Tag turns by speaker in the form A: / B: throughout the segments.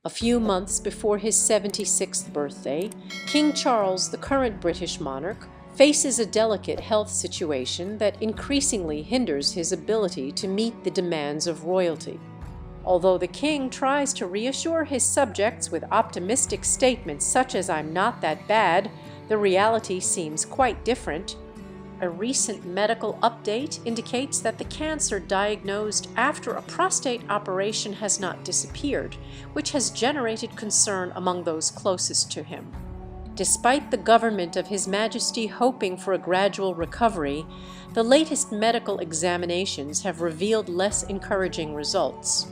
A: A few months before his 76th birthday, King Charles, the current British monarch, faces a delicate health situation that increasingly hinders his ability to meet the demands of royalty. Although the king tries to reassure his subjects with optimistic statements such as "I'm not that bad," the reality seems quite different. A recent medical update indicates that the cancer diagnosed after a prostate operation has not disappeared, which has generated concern among those closest to him. Despite the government of His Majesty hoping for a gradual recovery, the latest medical examinations have revealed less encouraging results.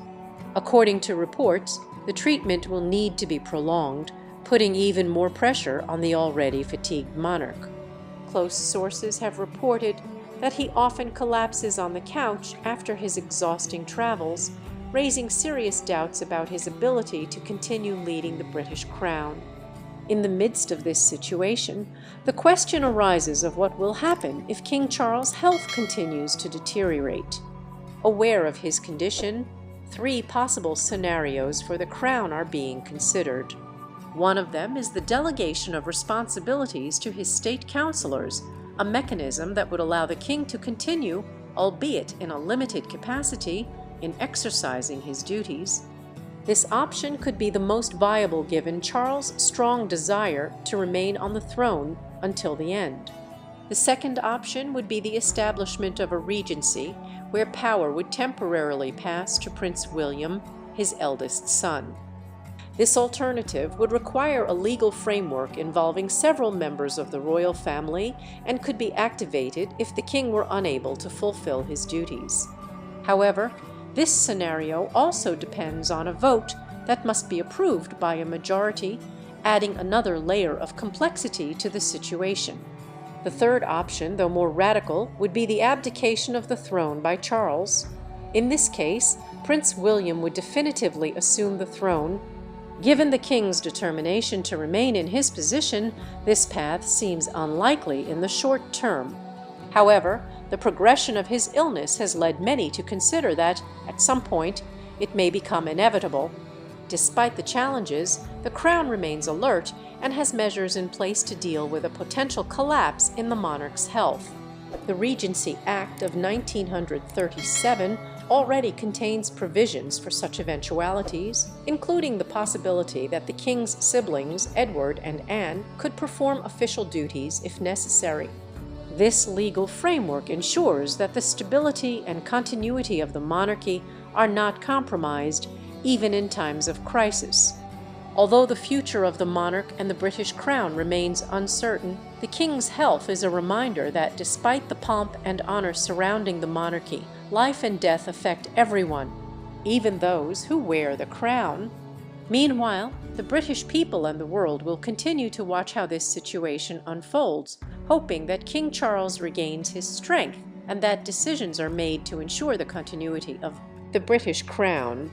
A: According to reports, the treatment will need to be prolonged, putting even more pressure on the already fatigued monarch. Close sources have reported that he often collapses on the couch after his exhausting travels, raising serious doubts about his ability to continue leading the British crown. In the midst of this situation, the question arises of what will happen if King Charles' health continues to deteriorate. Aware of his condition, 3 possible scenarios for the crown are being considered. One of them is the delegation of responsibilities to his state councillors, a mechanism that would allow the king to continue, albeit in a limited capacity, in exercising his duties. This option could be the most viable given Charles' strong desire to remain on the throne until the end. The second option would be the establishment of a regency where power would temporarily pass to Prince William, his eldest son. This alternative would require a legal framework involving several members of the royal family and could be activated if the king were unable to fulfill his duties. However, this scenario also depends on a vote that must be approved by a majority, adding another layer of complexity to the situation. The third option, though more radical, would be the abdication of the throne by Charles. In this case, Prince William would definitively assume the throne. Given the king's determination to remain in his position, this path seems unlikely in the short term. However, the progression of his illness has led many to consider that, at some point, it may become inevitable. Despite the challenges, the crown remains alert and has measures in place to deal with a potential collapse in the monarch's health. The Regency Act of 1937 already contains provisions for such eventualities, including the possibility that the king's siblings, Edward and Anne, could perform official duties if necessary. This legal framework ensures that the stability and continuity of the monarchy are not compromised, even in times of crisis. Although the future of the monarch and the British crown remains uncertain, the king's health is a reminder that despite the pomp and honor surrounding the monarchy, life and death affect everyone, even those who wear the crown. Meanwhile, the British people and the world will continue to watch how this situation unfolds, hoping that King Charles regains his strength and that decisions are made to ensure the continuity of the British crown.